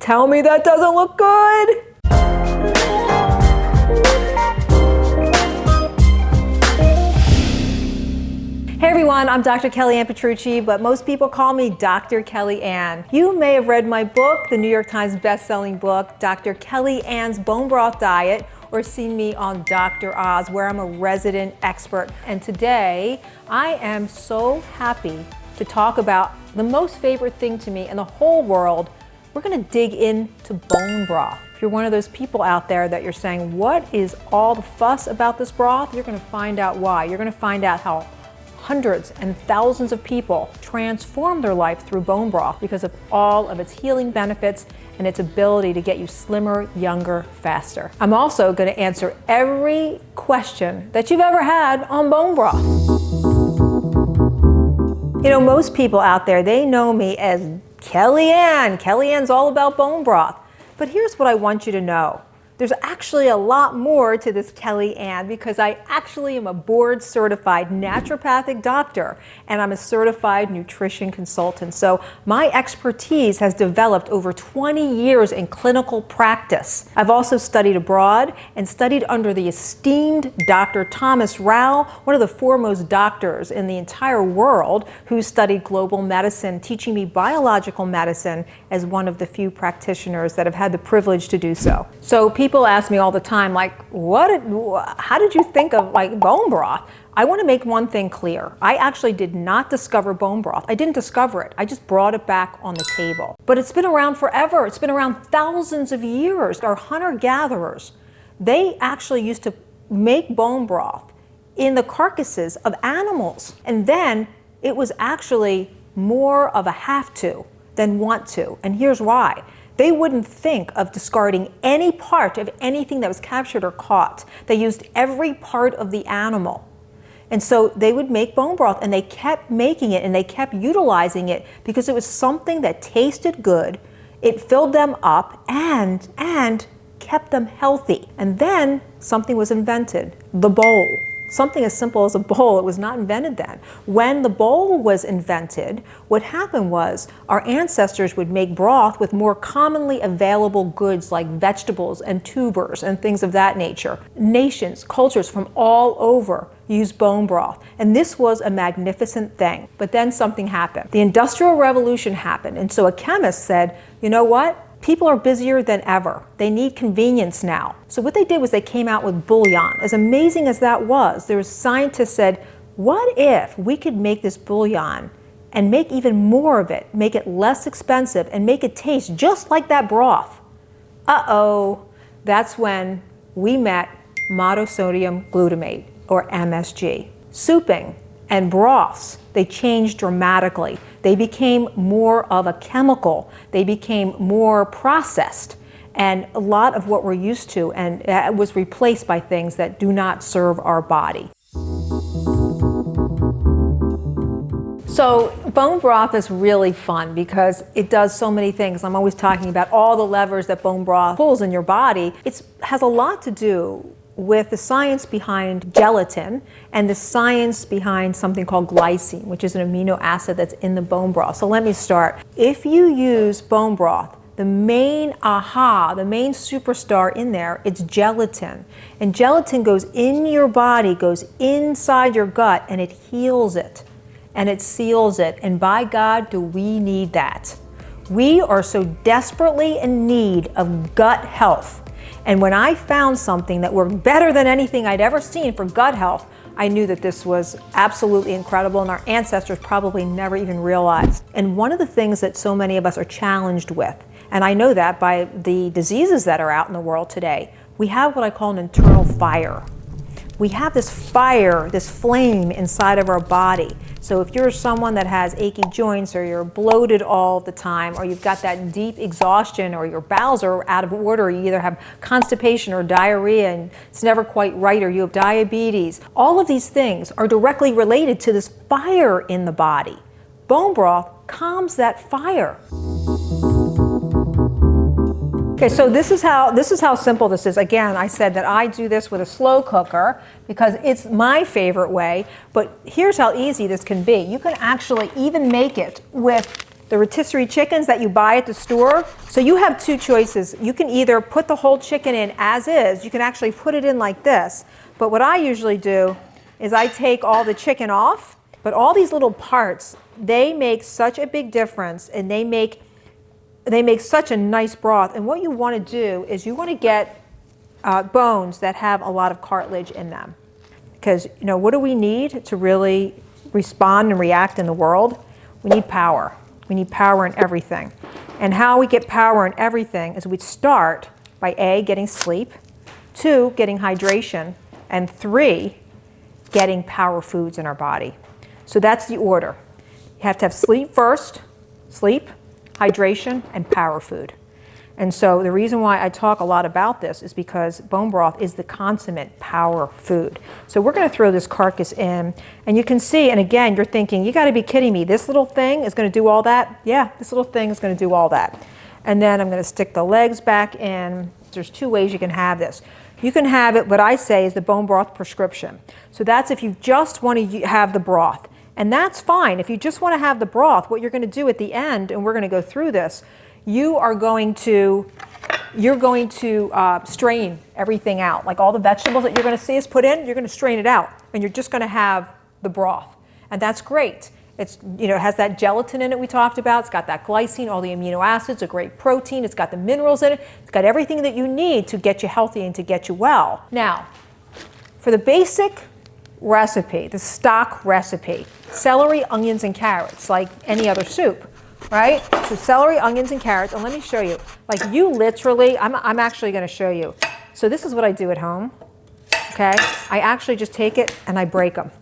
Tell me that doesn't look good. Hey everyone, I'm Dr. Kellyann Petrucci, but most people call me Dr. Kellyann. You may have read my book, the New York Times best-selling book, Dr. Kellyan's Bone Broth Diet, or seen me on Dr. Oz, where I'm a resident expert. And today, I am so happy to talk about the most favorite thing to me in the whole world. We're gonna dig into bone broth. If you're one of those people out there that you're saying, what is all the fuss about this broth? You're gonna find out why. You're gonna find out how hundreds and thousands of people transform their life through bone broth because of all of its healing benefits and its ability to get you slimmer, younger, faster. I'm also going to answer every question that you've ever had on bone broth. You know, most people out there, they know me as Kellyann. Kellyan's all about bone broth. But here's what I want you to know. There's actually a lot more to this Kellyann because I actually am a board-certified naturopathic doctor and I'm a certified nutrition consultant. So my expertise has developed over 20 years in clinical practice. I've also studied abroad and studied under the esteemed Dr. Thomas Rao, one of the foremost doctors in the entire world who studied global medicine, teaching me biological medicine as one of the few practitioners that have had the privilege to do so. So people ask me all the time, like, how did you think of like bone broth? I want to make one thing clear. I actually did not discover bone broth. I didn't discover it. I just brought it back on the table. But it's been around forever. It's been around thousands of years. Our hunter-gatherers, they actually used to make bone broth in the carcasses of animals. And then it was actually more of a have to than want to. And here's why. They wouldn't think of discarding any part of anything that was captured or caught. They used every part of the animal. And so they would make bone broth and they kept making it and they kept utilizing it because it was something that tasted good, it filled them up and kept them healthy. And then something was invented, the bowl. Something as simple as a bowl. It was not invented then. When the bowl was invented, what happened was our ancestors would make broth with more commonly available goods like vegetables and tubers and things of that nature. Nations, cultures from all over use bone broth. And this was a magnificent thing. But then something happened. The Industrial Revolution happened. And so a chemist said, you know what? People are busier than ever. They need convenience now. So what they did was they came out with bouillon. As amazing as that was, there was scientists said, what if we could make this bouillon and make even more of it, make it less expensive and make it taste just like that broth? Uh-oh, that's when we met monosodium glutamate, or MSG. Souping and broths, they changed dramatically. They became more of a chemical. They became more processed. And a lot of what we're used to and it was replaced by things that do not serve our body. So bone broth is really fun because it does so many things. I'm always talking about all the levers that bone broth pulls in your body. It has a lot to do with the science behind gelatin and the science behind something called glycine, which is an amino acid that's in the bone broth. So let me start. If you use bone broth, the main superstar in there, it's gelatin. And gelatin goes in your body, goes inside your gut, and it heals it. And it seals it. And by God, do we need that. We are so desperately in need of gut health. And when I found something that worked better than anything I'd ever seen for gut health, I knew that this was absolutely incredible and our ancestors probably never even realized. And one of the things that so many of us are challenged with, and I know that by the diseases that are out in the world today, we have what I call an internal fire. We have this fire, this flame inside of our body. So if you're someone that has achy joints or you're bloated all the time or you've got that deep exhaustion or your bowels are out of order, you either have constipation or diarrhea and it's never quite right or you have diabetes, all of these things are directly related to this fire in the body. Bone broth calms that fire. Okay, so this is how simple this is. Again, I said that I do this with a slow cooker because it's my favorite way, but here's how easy this can be. You can actually even make it with the rotisserie chickens that you buy at the store. So you have two choices. You can either put the whole chicken in as is. You can actually put it in like this. But what I usually do is I take all the chicken off, but all these little parts, they make such a big difference, and they make such a nice broth. And what you want to do is you want to get bones that have a lot of cartilage in them. Because, you know, what do we need to really respond and react in the world? We need power. We need power in everything. And how we get power in everything is we start by A, getting sleep, 2, getting hydration, and 3, getting power foods in our body. So that's the order. You have to have sleep first, sleep, hydration, and power food. And so the reason why I talk a lot about this is because bone broth is the consummate power food. So we're going to throw this carcass in, and you can see, and again, you're thinking, you got to be kidding me. This little thing is going to do all that? Yeah, this little thing is going to do all that. And then I'm going to stick the legs back in. There's 2 ways you can have this. You can have it, what I say is the bone broth prescription. So that's if you just want to have the broth. And that's fine. If you just want to have the broth, what you're going to do at the end, and we're going to go through this, you're going to strain everything out. Like all the vegetables that you're going to see us put in, you're going to strain it out, and you're just going to have the broth. And that's great. It's, you know, it has that gelatin in it we talked about. It's got that glycine, all the amino acids, a great protein. It's got the minerals in it. It's got everything that you need to get you healthy and to get you well. Now, for the basic recipe, the stock recipe, celery, onions, and carrots, like any other soup. Right? So celery, onions, and carrots. And let me show you. Like you literally, I'm actually going to show you. So this is what I do at home. Okay? I actually just take it and I break them.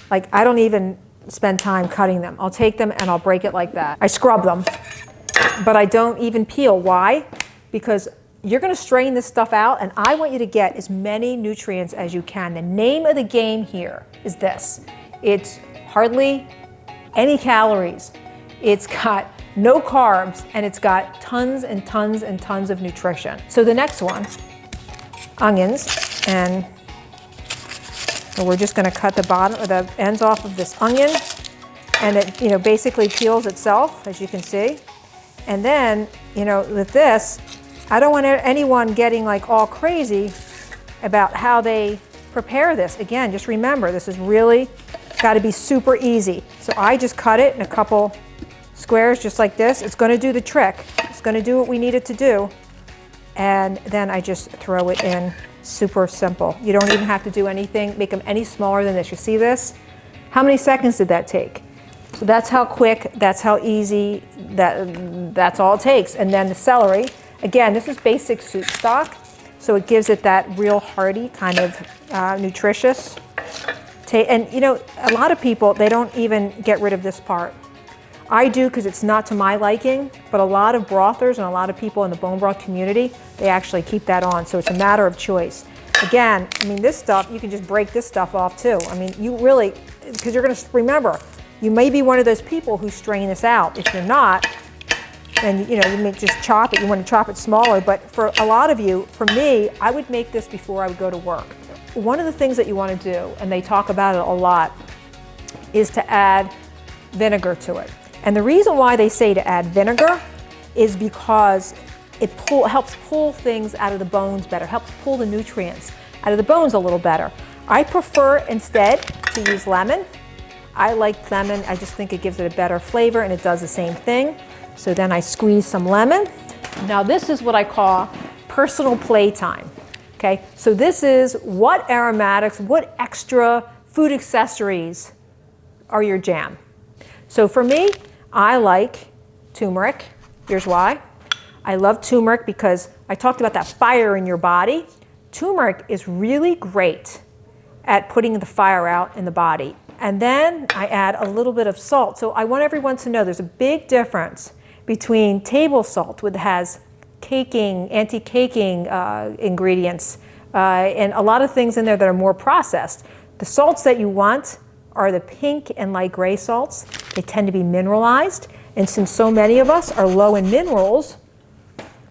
Like I don't even spend time cutting them. I'll take them and I'll break it like that. I scrub them, but I don't even peel. Why? Because you're going to strain this stuff out, and I want you to get as many nutrients as you can. The name of the game here is this. It's hardly any calories. It's got no carbs, and it's got tons and tons and tons of nutrition. So the next one, onions, and we're just going to cut the bottom or the ends off of this onion, and it, you know, basically peels itself, as you can see. And then, you know, with this, I don't want anyone getting like all crazy about how they prepare this. Again, just remember, this is really got to be super easy. So I just cut it in a couple squares just like this. It's going to do the trick. It's going to do what we need it to do. And then I just throw it in. Super simple. You don't even have to do anything, make them any smaller than this. You see this? How many seconds did that take? So that's how quick, that's how easy, that's all it takes. And then the celery, again, this is basic soup stock, so it gives it that real hearty kind of nutritious taste. And you know, a lot of people, they don't even get rid of this part. I do because it's not to my liking, but a lot of brothers and a lot of people in the bone broth community, they actually keep that on, so it's a matter of choice. Again, I mean, this stuff, you can just break this stuff off too. I mean, you really, because you're going to remember, you may be one of those people who strain this out. If you're not, then you know, you may just chop it. You want to chop it smaller, but for a lot of you, for me, I would make this before I would go to work. One of the things that you want to do, and they talk about it a lot, is to add vinegar to it. And the reason why they say to add vinegar is because it helps pull things out of the bones better, helps pull the nutrients out of the bones a little better. I prefer instead to use lemon. I like lemon. I just think it gives it a better flavor, and it does the same thing. So then I squeeze some lemon. Now this is what I call personal playtime. Okay, so this is what aromatics, what extra food accessories are your jam. So for me, I like turmeric. Here's why. I love turmeric because I talked about that fire in your body. Turmeric is really great at putting the fire out in the body. And then I add a little bit of salt. So I want everyone to know there's a big difference between table salt, which has caking, anti-caking ingredients, and a lot of things in there that are more processed. The salts that you want are the pink and light gray salts. They tend to be mineralized, and since so many of us are low in minerals,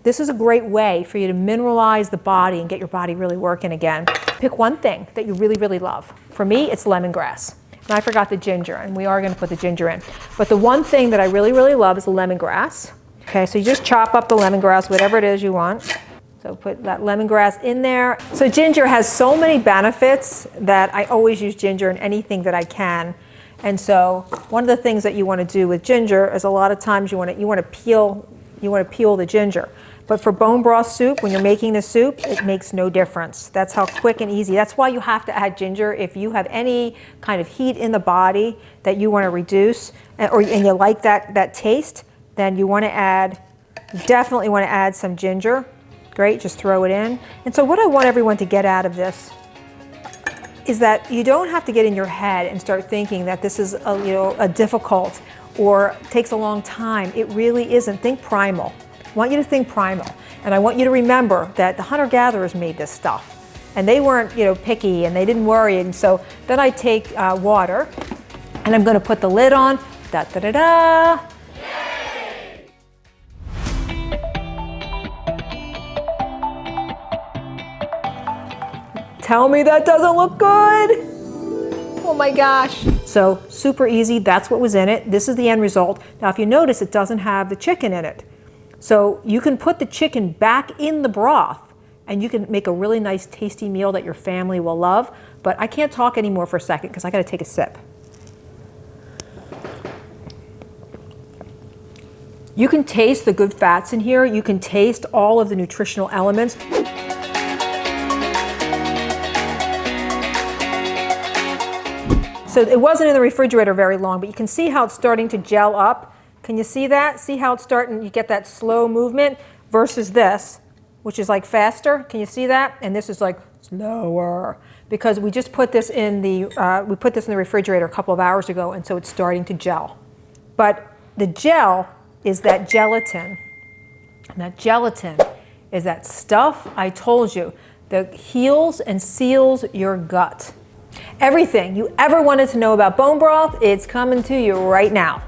this is a great way for you to mineralize the body and get your body really working again. Pick one thing that you really, really love. For me, it's lemongrass. I forgot the ginger, and we are going to put the ginger in. But the one thing that I really, really love is the lemongrass. Okay, so you just chop up the lemongrass, whatever it is you want. So put that lemongrass in there. So ginger has so many benefits that I always use ginger in anything that I can. And so one of the things that you want to do with ginger is a lot of times you want to peel the ginger. But for bone broth soup, when you're making the soup, it makes no difference. That's how quick and easy. That's why you have to add ginger. If you have any kind of heat in the body that you want to reduce, and you like that taste, then you definitely want to add some ginger. Great, just throw it in. And so what I want everyone to get out of this is that you don't have to get in your head and start thinking that this is a difficult or takes a long time. It really isn't. Think primal. I want you to think primal, and I want you to remember that the hunter-gatherers made this stuff, and they weren't, picky, and they didn't worry. And so then I take water, and I'm going to put the lid on. Da da da da. Tell me that doesn't look good. Oh my gosh. So super easy. That's what was in it. This is the end result. Now, if you notice, it doesn't have the chicken in it. So you can put the chicken back in the broth and you can make a really nice tasty meal that your family will love. But I can't talk anymore for a second because I got to take a sip. You can taste the good fats in here. You can taste all of the nutritional elements. So it wasn't in the refrigerator very long, but you can see how it's starting to gel up. Can you see that? See how it's starting, you get that slow movement versus this, which is like faster. Can you see that? And this is like slower because we just put this in the refrigerator a couple of hours ago, and so it's starting to gel. But the gel is that gelatin. And that gelatin is that stuff I told you that heals and seals your gut. Everything you ever wanted to know about bone broth, it's coming to you right now.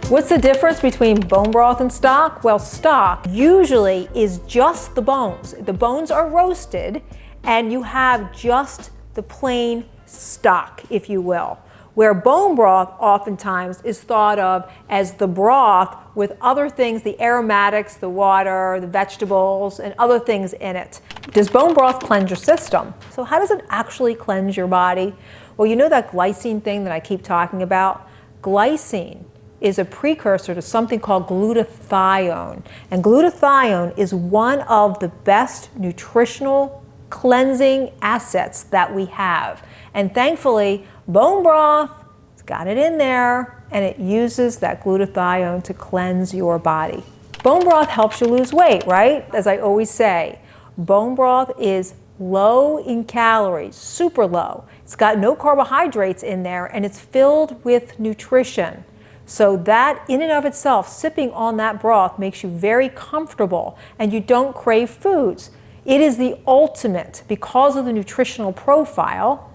What's the difference between bone broth and stock? Well, stock usually is just the bones. The bones are roasted and you have just the plain stock, if you will. Where bone broth oftentimes is thought of as the broth with other things, the aromatics, the water, the vegetables, and other things in it. Does bone broth cleanse your system? So how does it actually cleanse your body? Well, you know that glycine thing that I keep talking about? Glycine is a precursor to something called glutathione. And glutathione is one of the best nutritional cleansing assets that we have. And thankfully, bone broth, it's got it in there, and it uses that glutathione to cleanse your body. Bone broth helps you lose weight, right? As I always say, bone broth is low in calories, super low. It's got no carbohydrates in there, and it's filled with nutrition. So that in and of itself, sipping on that broth makes you very comfortable, and you don't crave foods. It is the ultimate, because of the nutritional profile,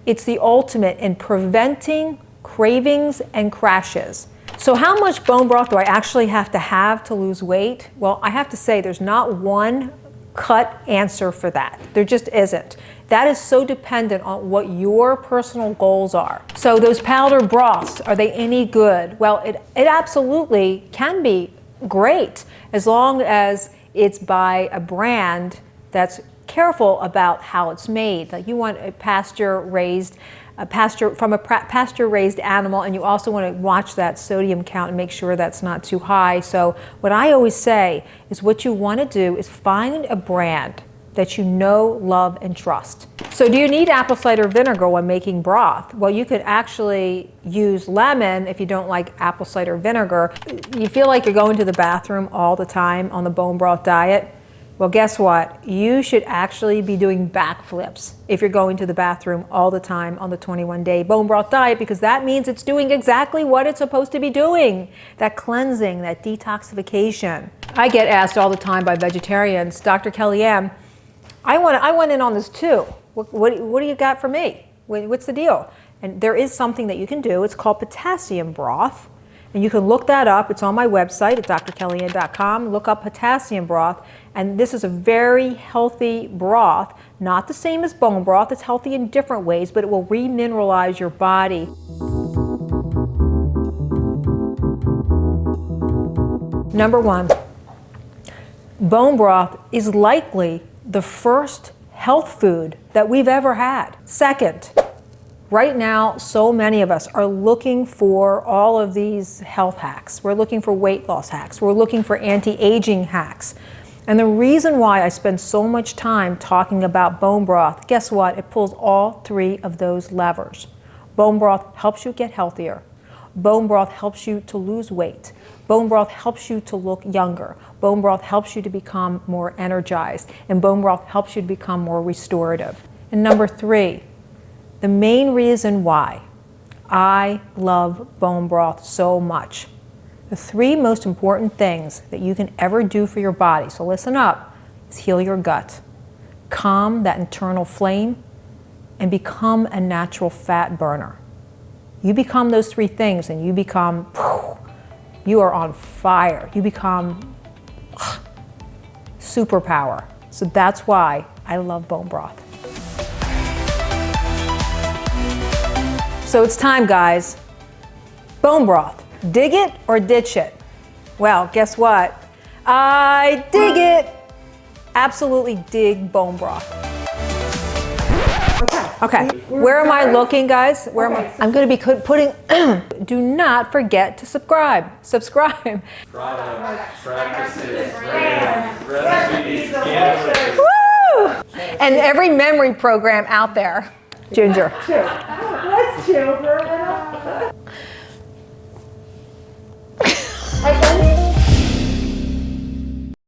it's the ultimate in preventing cravings and crashes. So how much bone broth do I actually have to lose weight? Well, I have to say there's not one cut answer for that. There just isn't. That is so dependent on what your personal goals are. So those powdered broths, are they any good? Well, it absolutely can be great as long as it's by a brand that's careful about how it's made. Like you want a pasture-raised animal, and you also want to watch that sodium count and make sure that's not too high. So what I always say is what you want to do is find a brand that you know, love, and trust. So do you need apple cider vinegar when making broth? Well, you could actually use lemon if you don't like apple cider vinegar. You feel like you're going to the bathroom all the time on the bone broth diet? Well, guess what? You should actually be doing backflips if you're going to the bathroom all the time on the 21-day bone broth diet, because that means it's doing exactly what it's supposed to be doing. That cleansing, that detoxification. I get asked all the time by vegetarians, Dr. Kellyann, I want in on this too. What do you got for me? What's the deal? And there is something that you can do. It's called potassium broth. And you can look that up. It's on my website at drkellyann.com. Look up potassium broth. And this is a very healthy broth Not the same as bone broth. It's healthy in different ways, but it will remineralize your body. Number one, bone broth is likely the first health food that we've ever had. Second, right now, so many of us are looking for all of these health hacks. We're looking for weight loss hacks. We're looking for anti-aging hacks. And the reason why I spend so much time talking about bone broth, guess what? It pulls all three of those levers. Bone broth helps you get healthier. Bone broth helps you to lose weight. Bone broth helps you to look younger. Bone broth helps you to become more energized. And bone broth helps you to become more restorative. And number three, the main reason why I love bone broth so much. The three most important things that you can ever do for your body, so listen up, is heal your gut, calm that internal flame, and become a natural fat burner. You become those three things and you become, you are on fire. You become superpower. So that's why I love bone broth. So it's time, guys. Bone broth. Dig it or ditch it? Well, guess what? I dig it. Absolutely dig bone broth. Okay. Where am I looking, guys? Where am I? I'm going to be putting. Do not forget to subscribe. Subscribe. Products, practices, recipes, Woo! And every memory program out there. Ginger. Let's chew.